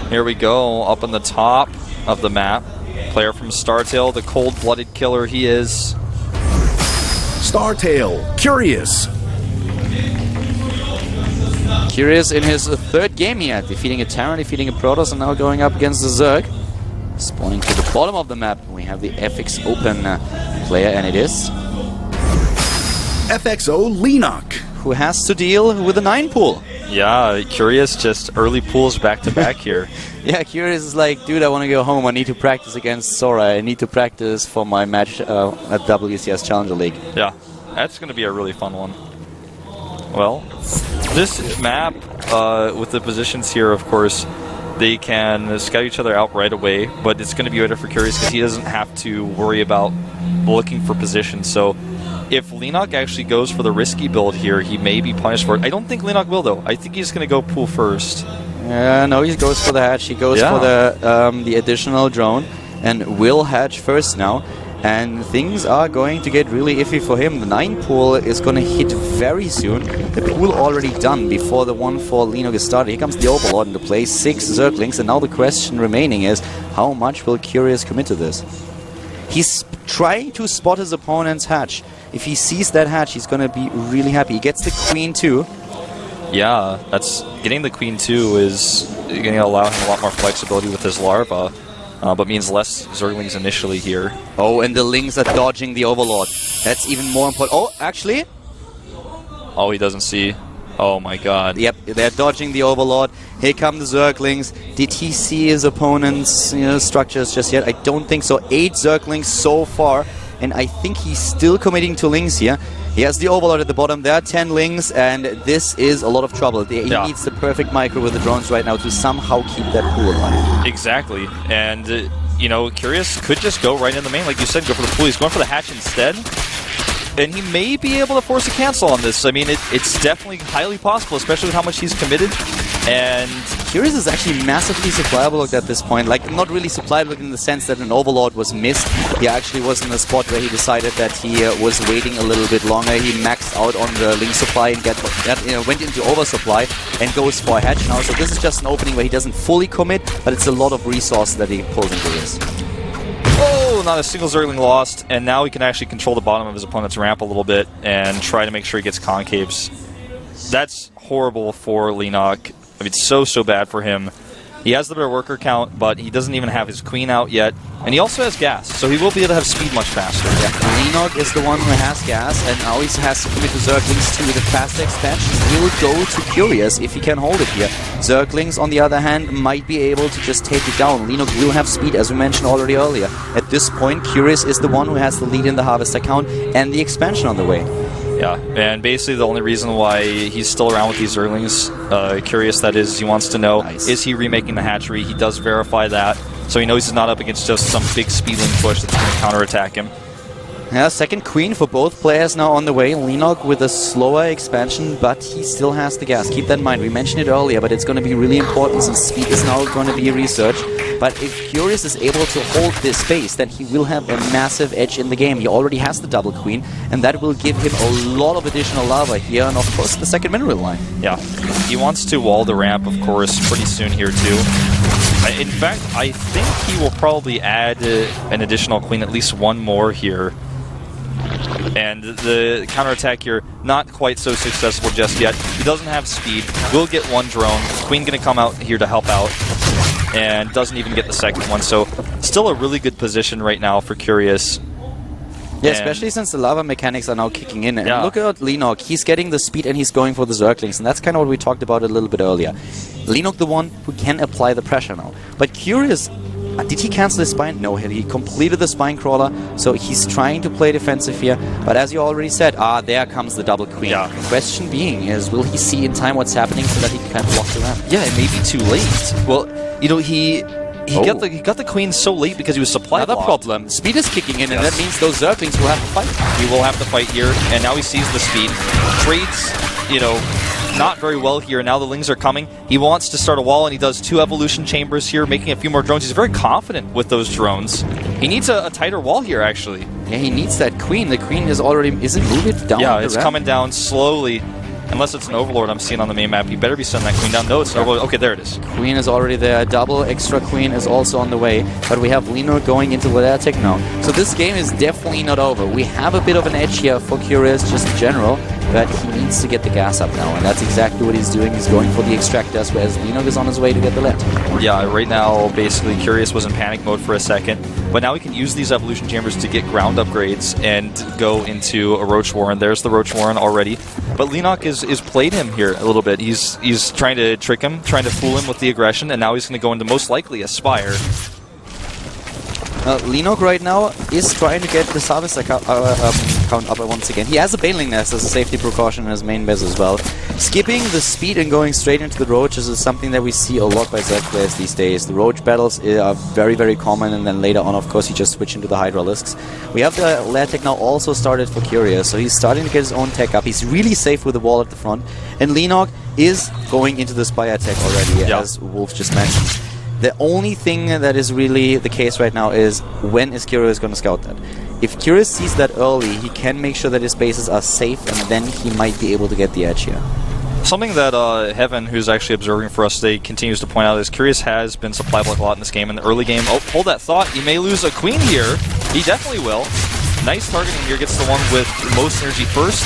Here we go, up on the top of the map. Player from StarTale, the cold-blooded killer he is. StarTale, Curious. Curious in his third game here, defeating a Terran, defeating a Protoss, and now going up against the Zerg. Spawning to the bottom of the map, we have the FXOpen player, and it is FXO Lenok, who has to deal with a 9 pool. Yeah, Curious just early pools back-to-back here. Yeah, Curious is like, dude, I want to go home. I need to practice against Sora. I need to practice for my match at WCS Challenger League. Yeah, that's going to be a really fun one. Well, this map, with the positions here, of course, they can scout each other out right away, but it's going to be better for Curious because he doesn't have to worry about looking for position. So if Lenok actually goes for the risky build here, he may be punished for it. I don't think Lenok will, though. I think he's going to go pool first. No, he goes for the hatch. He goes for the additional drone and will hatch first now. And things are going to get really iffy for him. The 9 pool is going to hit very soon. The pool already done before the one for Lenok is started. Here comes the Overlord into play, 6 Zerglings, and now the question remaining is, how much will Curious commit to this? He's trying to spot his opponent's hatch. If he sees that hatch, he's going to be really happy. He gets the Queen too. Yeah, that's getting the Queen too is going to allow him a lot more flexibility with his larva. But means less Zerglings initially here. Oh, and the Lings are dodging the Overlord. That's even more important. Oh, actually? Oh, he doesn't see. Oh my god. Yep, they're dodging the Overlord. Here come the Zerglings. Did he see his opponent's structures just yet? I don't think so. 8 Zerglings so far. And I think he's still committing to Lings here. He has the Overlord at the bottom. There are 10 Lings, and this is a lot of trouble. He needs the perfect micro with the drones right now to somehow keep that pool alive. Exactly. And, you know, Curious could just go right in the main. Like you said, go for the pool. He's going for the hatch instead. And he may be able to force a cancel on this. I mean, it's definitely highly possible, especially with how much he's committed. And Curious is actually massively supply blocked at this point. Like, not really supply blocked in the sense that an Overlord was missed. He actually was in a spot where he decided that he was waiting a little bit longer. He maxed out on the Link supply and went into oversupply and goes for a hatch now. So this is just an opening where he doesn't fully commit, but it's a lot of resource that he pulls into this. oh, not a single Zergling lost, and now he can actually control the bottom of his opponent's ramp a little bit and try to make sure he gets concaves. That's horrible for Lenok. I mean, it's so bad for him. He has the better worker count, but he doesn't even have his Queen out yet. And he also has gas, so he will be able to have speed much faster. Yeah, Lenok is the one who has gas, and now he has to commit to Zerglings too. The fast expansion will go to Curious if he can hold it here. Zerglings, on the other hand, might be able to just take it down. Lenok will have speed, as we mentioned already earlier. At this point, Curious is the one who has the lead in the Harvester count and the expansion on the way. Yeah, and basically the only reason why he's still around with these Zerglings, Curious that is, he wants to know, is he remaking the hatchery? He does verify that, so he knows he's not up against just some big speedling push that's going to counterattack him. Yeah, second Queen for both players now on the way. Lenok with a slower expansion, but he still has the gas. Keep that in mind. We mentioned it earlier, but it's going to be really important since speed is now going to be researched. But if Curious is able to hold this space, then he will have a massive edge in the game. He already has the double Queen, and that will give him a lot of additional lava here, and of course the second mineral line. Yeah, he wants to wall the ramp, of course, pretty soon here too. In fact, I think he will probably add an additional Queen, at least one more here. And the counterattack here, not quite so successful just yet. He doesn't have speed, will get one drone. Queen going to come out here to help out, and doesn't even get the second one. So still a really good position right now for Curious. Yeah, especially since the lava mechanics are now kicking in. And look at Lenok. He's getting the speed and he's going for the Zerglings. And that's kind of what we talked about a little bit earlier. Lenok the one who can apply the pressure now. But Curious, did he cancel his spine? No, he completed the spine crawler. So he's trying to play defensive here. But as you already said, there comes the double Queen. Yeah. The question being is, will he see in time what's happening so that he can block the ramp? Yeah, it may be too late. Well, you know, he got the Queen so late because he was supply blocked. Another problem. Speed is kicking in, and that means those Zerglings will have to fight. He will have to fight here, and now he sees the speed. Trades, you know, not very well here. Now the Lings are coming. He wants to start a wall, and he does 2 evolution chambers here, making a few more drones. He's very confident with those drones. He needs a tighter wall here, actually. Yeah, he needs that Queen. The Queen is already... Is it moving down? Yeah, it's coming down slowly. Unless it's an Overlord I'm seeing on the main map. You better be sending that Queen down. No, it's an Overlord. Okay, there it is. Queen is already there. Double extra Queen is also on the way. But we have Linok going into the attack now. So this game is definitely not over. We have a bit of an edge here for Curious just in general. But he needs to get the gas up now. And that's exactly what he's doing. He's going for the extractors, whereas Linok is on his way to get the lead. Yeah, right now, basically, Curious was in panic mode for a second. But now we can use these Evolution Chambers to get ground upgrades and go into a Roach Warren. There's the Roach Warren already. But Linok is played him here a little bit. He's trying to trick him, trying to fool him with the aggression, and now he's going to go into most likely a Spire. Linok right now is trying to get the Harvester count up once again. He has a Baneling Nest as a safety precaution in his main base as well. Skipping the speed and going straight into the Roaches is something that we see a lot by Zerg players these days. The Roach battles are very, very common, and then later on, of course, you just switch into the Hydralisks. We have the lair tech now also started for Curious, so he's starting to get his own tech up. He's really safe with the wall at the front, and Linok is going into the Spire tech already, as Wolf just mentioned. The only thing that is really the case right now is when is Curious going to scout that? If Curious sees that early, he can make sure that his bases are safe, and then he might be able to get the edge here. Something that Heaven, who's actually observing for us today, continues to point out is Curious has been supply block a lot in this game. In the early game, oh, hold that thought, he may lose a Queen here. He definitely will. Nice targeting here, gets the one with most energy first.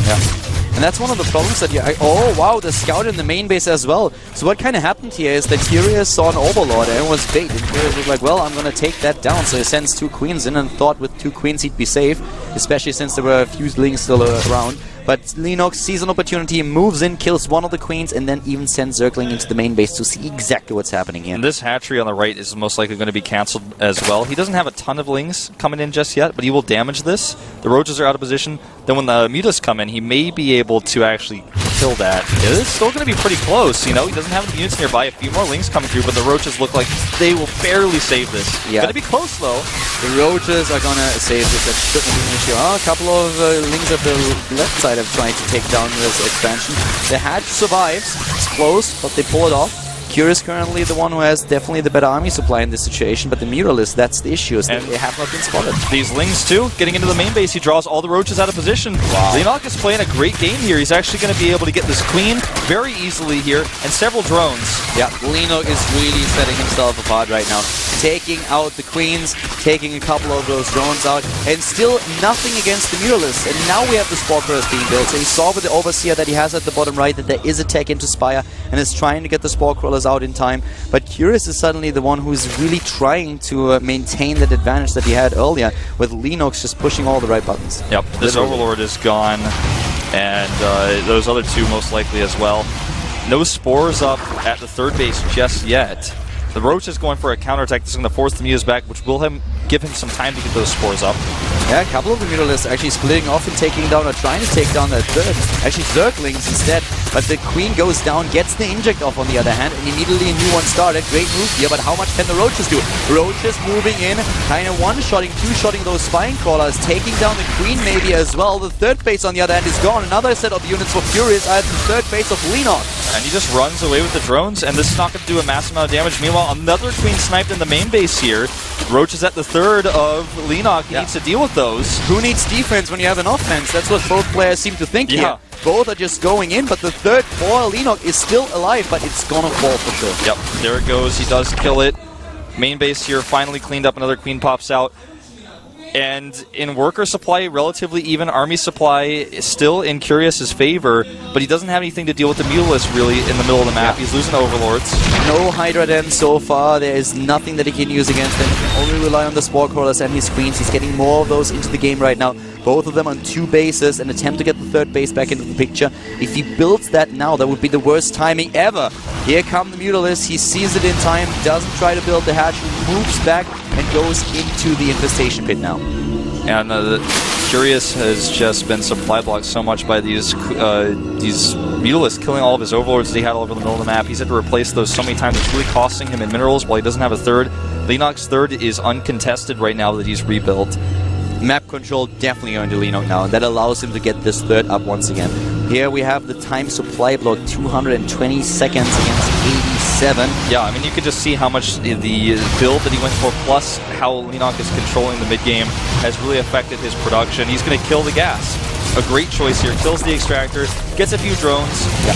Yeah. And that's one of the problems that oh wow, the scout in the main base as well. So what kind of happened here is that Curious saw an Overlord and it was bait. And Curious was like, well, I'm going to take that down. So he sends 2 Queens in and thought with 2 Queens he'd be safe, especially since there were a few Lings still around. But Linok sees an opportunity, moves in, kills one of the Queens, and then even sends Zergling into the main base to see exactly what's happening here. And this hatchery on the right is most likely going to be cancelled as well. He doesn't have a ton of Lings coming in just yet, but he will damage this. The Roaches are out of position. Then when the Mutas come in, he may be able to actually kill that. It is still going to be pretty close, you know? He doesn't have any units nearby. A few more Lings coming through, but the Roaches look like they will barely save this. Yeah. Going to be close, though. The Roaches are going to save this. That shouldn't be an issue. A couple of Lings at the left side of trying to take down this expansion. The hatch survives. It's close, but they pull it off. Curious currently the one who has definitely the better army supply in this situation, but the Muralist, that's the issue, is that they have not been spotted. These Lings too, getting into the main base, he draws all the Roaches out of position. Wow. Linok is playing a great game here. He's actually going to be able to get this Queen very easily here, and several drones. Yeah, Linok is really setting himself apart right now. Taking out the Queens, taking a couple of those drones out, and still nothing against the Muralist. And now we have the Spore Crawlers being built. So he saw with the Overseer that he has at the bottom right that there is a tech into Spire, and is trying to get the Spore Crawlers out in time. But Curious is suddenly the one who's really trying to maintain that advantage that he had earlier, with Linux just pushing all the right buttons. Yep, this Overlord is gone, and those other 2 most likely as well. No Spores up at the third base just yet. The Roach is going for a counterattack. This is going to force the Mutas back, which will give him some time to get those Spores up. Yeah, a couple of the Mutalists actually splitting off and taking down, or trying to take down that third. Actually, Zerglings instead. But the Queen goes down, gets the Inject off on the other hand, and immediately a new one started. Great move here, but how much can the Roaches do? Roaches moving in, kind of one-shotting, two-shotting those Spine Crawlers, taking down the Queen maybe as well. The third base on the other hand is gone. Another set of units for Furious at the third base of Linok. And he just runs away with the drones, and this is not going to do a massive amount of damage. Meanwhile, another Queen sniped in the main base here. Roach is at the third of Linok. He needs to deal with those. Who needs defense when you have an offense? That's what both players seem to think here. Both are just going in, but the third for Linok is still alive, but it's gonna fall for sure. Yep, there it goes. He does kill it. Main base here finally cleaned up. Another Queen pops out. And in worker supply, relatively even. Army supply is still in Curious's favor, but he doesn't have anything to deal with the Mutalist really in the middle of the map. He's losing Overlords. No Hydra Den so far. There is nothing that he can use against them. He can only rely on the Spore Crawlers and his Queens. He's getting more of those into the game right now. Both of them on 2 bases, and attempt to get the third base back into the picture. If he builds that now, that would be the worst timing ever. Here come the Mutalist. He sees it in time, doesn't try to build the hatch, moves back, and goes into the infestation pit now. And Curious has just been supply blocked so much by these Mutalists, killing all of his Overlords that he had all over the middle of the map. He's had to replace those so many times. It's really costing him in minerals while he doesn't have a third. Linok's third is uncontested right now that he's rebuilt. Map control definitely going to Linok now, and that allows him to get this third up once again. Here we have the time supply block, 220 seconds against 87. Yeah, I mean, you could just see how much the build that he went for, plus how Linok is controlling the mid-game, has really affected his production. He's going to kill the gas. a great choice here. Kills the extractor, gets a few drones. Yeah.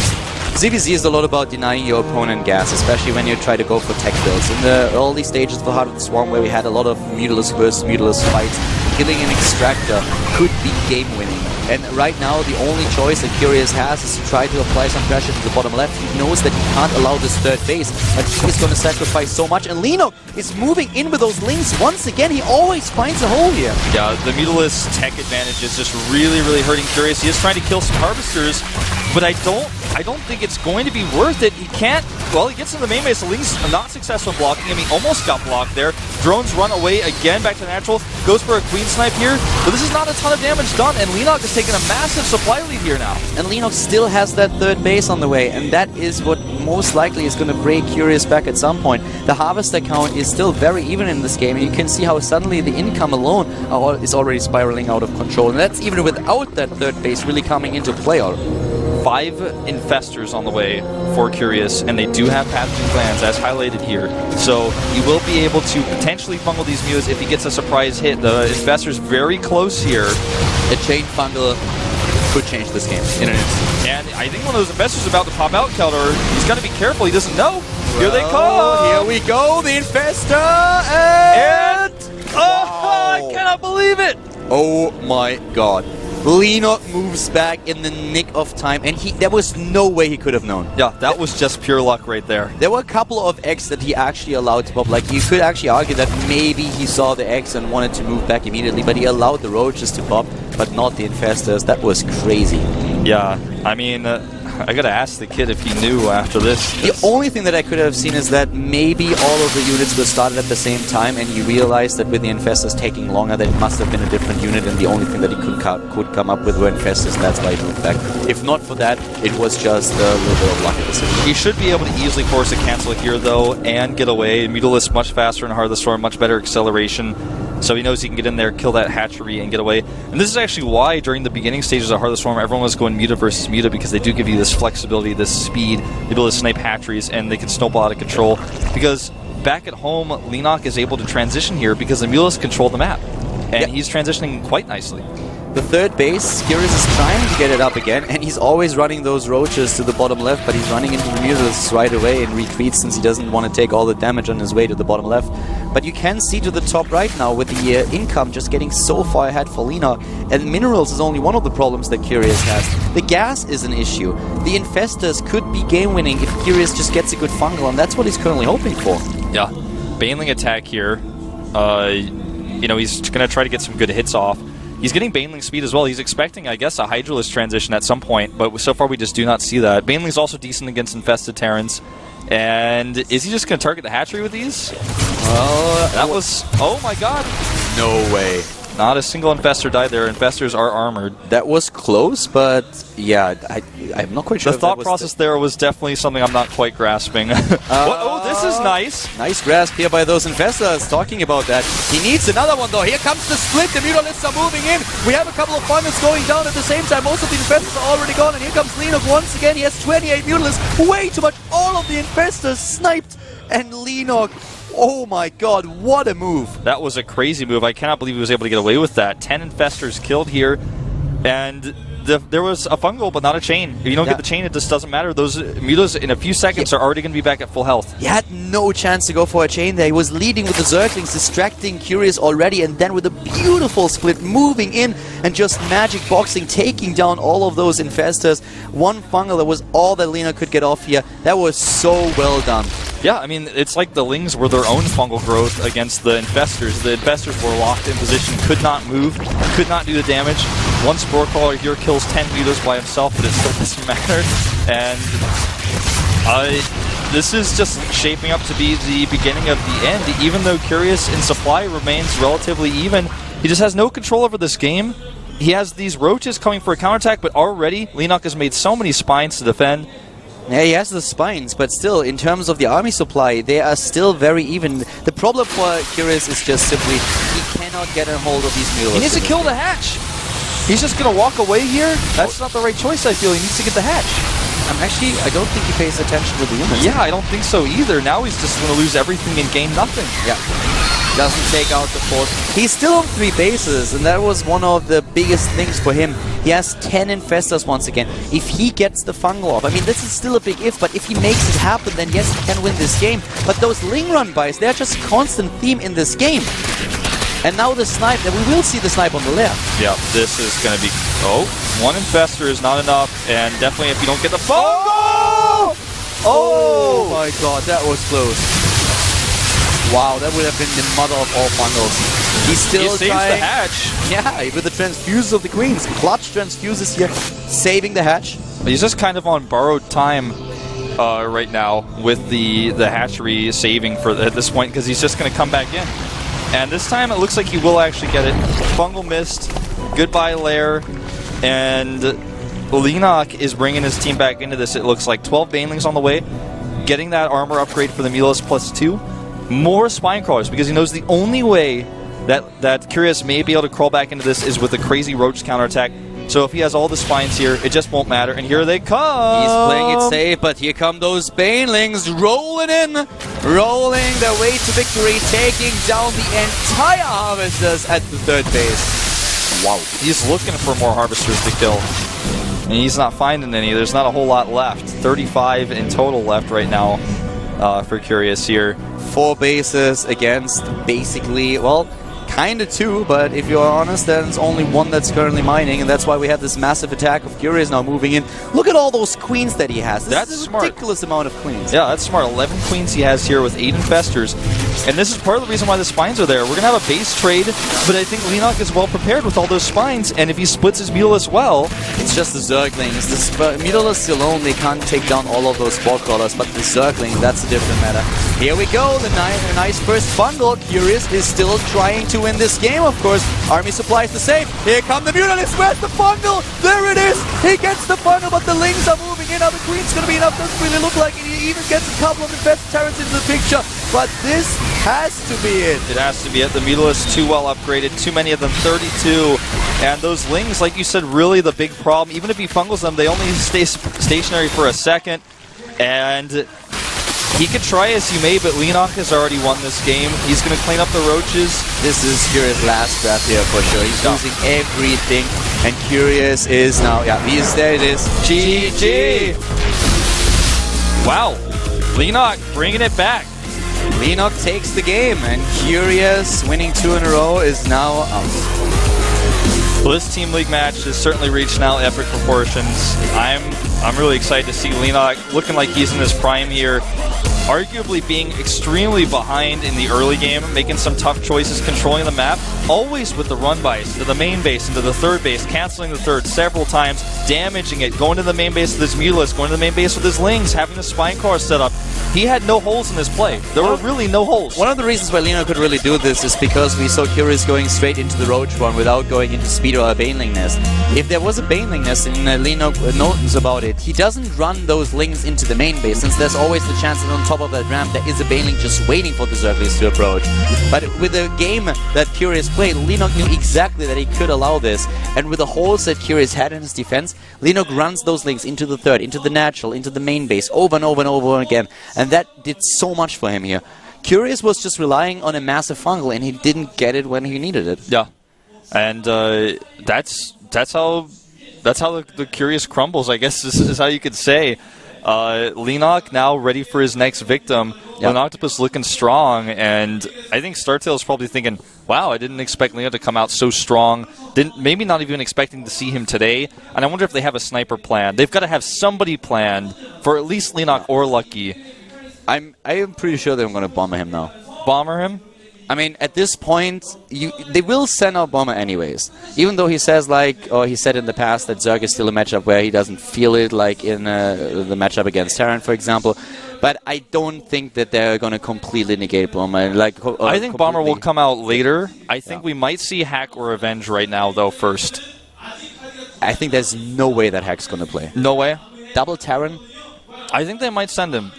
ZVZ is a lot about denying your opponent gas, especially when you try to go for tech builds. In the early stages of the Heart of the Swarm, where we had a lot of Mutalisk versus Mutalisk fights, killing an extractor could be game-winning. And right now, the only choice that Curious has is to try to apply some pressure to the bottom left. He knows that he can't allow this third base, but he's going to sacrifice so much. And Lenok is moving in with those links. Once again, he always finds a hole here. Yeah, the Mutalisk tech advantage is just really, really hurting Curious. He is trying to kill some Harvesters, but I don't think it's going to be worth it. He can't. Well, he gets in the main base. The Link's not successful blocking him. He almost got blocked there. Drones run away again back to natural. Goes for a Queen Snipe here, but this is not a ton of damage done, and Lenok is taking a massive supply lead here now. And Lenok still has that third base on the way, and that is what most likely is going to break Curious back at some point. The Harvester count is still very even in this game, and you can see how suddenly the income alone is already spiraling out of control, and that's even without that third base really coming into play. 5 Infestors on the way for Curious, and they do have Pathogen Glands, as highlighted here. So he will be able to potentially fungal these Mews if he gets a surprise hit. The Infestor's very close here. A chain fungal could change this game in an instant. And I think one of those Infestors is about to pop out, Keldor. He's got to be careful. He doesn't know. Well, here they come. Here we go. The Infestor and wow. I cannot believe it. Oh my god. Lenok moves back in the nick of time, and there was no way he could have known. Yeah, that was just pure luck right there. There were a couple of X that he actually allowed to pop. Like, you could actually argue that maybe he saw the X and wanted to move back immediately, but he allowed the Roaches to pop, but not the Infestors. That was crazy. Yeah, I mean, I gotta ask the kid if he knew after this. The only thing that I could have seen is that maybe all of the units were started at the same time, and he realized that with the Infestors taking longer, that it must have been a different unit, and the only thing that he could come up with were Infestors, and that's why he moved back. If not for that, it was just a little bit of luck at the situation. He should be able to easily force a cancel here, though, and get away. Mutalisk much faster in Heart of the Storm, much better acceleration. So he knows he can get in there, kill that hatchery, and get away. And this is actually why, during the beginning stages of Heart of the Storm, everyone was going Muta versus Muta, because they do give you this flexibility, this speed, the ability to snipe hatcheries, and they can snowball out of control. Because back at home, Lenok is able to transition here because the Mutalisk control the map. And he's transitioning quite nicely. The third base, Curious is trying to get it up again, and he's always running those Roaches to the bottom left, but he's running into the Mutalisks right away and retreats since he doesn't want to take all the damage on his way to the bottom left. But you can see to the top right now with the income just getting so far ahead for Lenok, and minerals is only one of the problems that Curious has. The gas is an issue. The Infestors could be game-winning if Curious just gets a good fungal, and that's what he's currently hoping for. Yeah, Baneling attack here. You know, he's going to try to get some good hits off. He's getting Baneling speed as well. He's expecting, I guess, a Hydralisk transition at some point, but so far we just do not see that. Baneling's also decent against Infested Terrans. And is he just going to target the hatchery with these? Well, that was... Oh my god! No way. Not a single Infestor died there. Infestors are armored. That was close, but yeah, I'm not quite sure. The thought process there was definitely something I'm not quite grasping. Oh, this is nice. Nice grasp here by those Infestors. Talking about that. He needs another one though. Here comes the split. The Mutalisks are moving in. We have a couple of funnels going down at the same time. Most of the Infestors are already gone, and here comes Lenok once again. He has 28 Mutalisks. Way too much. All of the Infestors sniped, and Lenok. Oh my god, what a move. That was a crazy move. I cannot believe he was able to get away with that. 10 Infestors killed here, and there was a fungal, but not a chain. If you don't get the chain, it just doesn't matter. Those Mutas, in a few seconds, are already going to be back at full health. He had no chance to go for a chain there. He was leading with the Zerglings, distracting Curious already, and then with a beautiful split, moving in and just magic boxing, taking down all of those Infestors. One fungal, that was all that Lena could get off here. That was so well done. Yeah, I mean, it's like the Lings were their own fungal growth against the Infestors. The Infestors were locked in position, could not move, could not do the damage. One Spore Crawler here kills 10 Mutas by himself, but it still doesn't matter. And this is just shaping up to be the beginning of the end. Even though Curious in supply remains relatively even, he just has no control over this game. He has these Roaches coming for a counterattack, but already Lenok has made so many spines to defend. Yeah, he has the spines, but still, in terms of the army supply, they are still very even. The problem for Curious is just simply he cannot get a hold of these Mutalisks. He needs to kill the hatch. He's just going to walk away here? That's not the right choice, I feel. He needs to get the hatch. I don't think he pays attention to the units. Yeah, I don't think so either. Now he's just going to lose everything and gain nothing. Yeah. Doesn't take out the force. He's still on 3 bases, and that was one of the biggest things for him. He has 10 infestors once again. If he gets the fungal off, I mean, this is still a big if, but if he makes it happen, then yes, he can win this game. But those Ling run bys, they're just a constant theme in this game. And now the snipe, and we will see the snipe on the left. Yeah, this is going to be... Oh, 1 infestor is not enough, and definitely if you don't get the fungal... Oh my god, that was close. Wow, that would have been the mother of all fungals. He's still saves trying. the hatch. Yeah, with the transfuses of the queens. Clutch transfuses here, saving the hatch. He's just kind of on borrowed time right now with the hatchery saving at this point, because he's just going to come back in. And this time it looks like he will actually get it. Fungal missed. Goodbye, Lair. And Leenock is bringing his team back into this. It looks like 12 Banelings on the way. Getting that armor upgrade for the Mulus +2. More spine crawlers, because he knows the only way that Curious may be able to crawl back into this is with a crazy roach counterattack. So if he has all the spines here, it just won't matter. And here they come! He's playing it safe, but here come those Banelings rolling in. Rolling their way to victory, taking down the entire Harvesters at the 3rd base. Wow. He's looking for more Harvesters to kill. And he's not finding any. There's not a whole lot left. 35 in total left right now for Curious here. 4 bases against basically, well, kind of 2, but if you're honest, then it's only 1 that's currently mining, and that's why we have this massive attack of Curious now moving in. Look at all those queens that he has. This is a ridiculous amount of queens. Yeah, that's smart. 11 queens he has here with 8 infestors. And this is part of the reason why the spines are there. We're going to have a base trade, but I think Leenock is well prepared with all those spines, and if he splits his Mulus well... It's just the Zerglings. The Mulus alone, they can't take down all of those spore crawlers, but the Zergling, that's a different matter. Here we go, the nice first fungal. Curious is still trying to win this game, of course. Army supplies the same. Here come the Mutalists. Where's the fungal? There it is. He gets the fungal, but the Lings are moving in. Now the Queen's going to be enough. Doesn't really look like it. He even gets a couple of infested turrets into the picture. But this has to be it. It has to be it. The Mutalists too well upgraded. Too many of them, 32. And those Lings, like you said, really the big problem. Even if he fungals them, they only stay stationary for a second. And he could try as he may, but Leenock has already won this game. He's going to clean up the roaches. This is Curious' last breath here for sure. He's losing everything. And Curious is now, there it is. GG! Wow. Leenock bringing it back. Leenock takes the game, and Curious, winning 2 in a row, is now out. Well, this Team League match has certainly reached now epic proportions. I'm really excited to see Leenock looking like he's in his prime here. Arguably being extremely behind in the early game, making some tough choices, controlling the map, always with the run bys into the main base, into the 3rd base, canceling the 3rd several times, damaging it, going to the main base with his Mulus, going to the main base with his Lings, having the spine car set up. He had no holes in his play. There were really no holes. One of the reasons why Leenock could really do this is because we saw Curious going straight into the Roach run without going into Speed or a Baneling Nest. If there was a Baneling Nest and Leenock knows about it, he doesn't run those Lings into the main base, since there's always the chance that on top of that ramp there is a Baneling just waiting for the Zerglings to approach. But with the game that Curious played, Leenock knew exactly that he could allow this, and with the holes that Curious had in his defense, Leenock runs those Lings into the 3rd, into the natural, into the main base, over and over and over again, and that did so much for him here. Curious was just relying on a massive fungal, and he didn't get it when he needed it. Yeah, and that's how the Curious crumbles, I guess is how you could say. Leenock now ready for his next victim. Yep. Octopus looking strong, and I think StarTale is probably thinking, wow, I didn't expect Leenock to come out so strong. Maybe not even expecting to see him today. And I wonder if they have a sniper plan. They've got to have somebody planned for at least Leenock or Lucky. I am pretty sure they're going to bomber him now. Bomber him? I mean, at this point, they will send out Bomber anyways. Even though he says, or he said in the past that Zerg is still a matchup where he doesn't feel it, like in the matchup against Terran, for example. But I don't think that they're going to completely negate Bomber. I think Bomber will come out later. I think we might see Hack or Avenge right now, though, first. I think there's no way that Hack's going to play. No way? Double Terran? I think they might send him.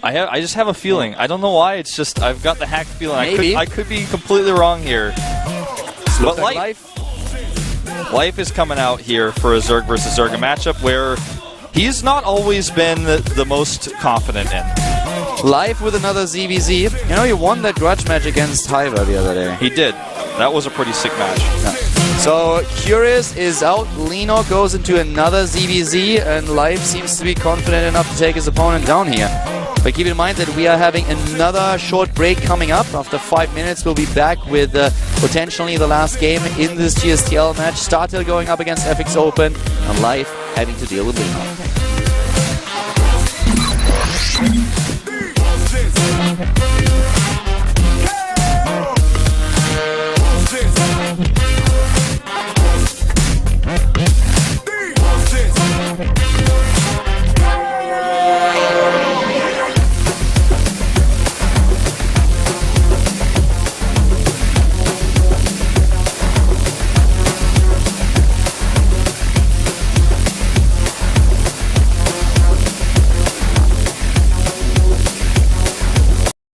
I just have a feeling. I don't know why. It's just I've got the Hack feeling. Maybe. I could be completely wrong here. But Life is coming out here for a Zerg versus Zerg matchup where he's not always been the most confident in. Live with another ZVZ. You know, he won that grudge match against Hyver the other day. He did. That was a pretty sick match. Yeah. So, Curious is out. Lino goes into another ZVZ, and Live seems to be confident enough to take his opponent down here. But keep in mind that we are having another short break coming up. After 5 minutes, we'll be back with potentially the last game in this GSTL match. StarTale going up against FXOpen, and Live having to deal with Lino.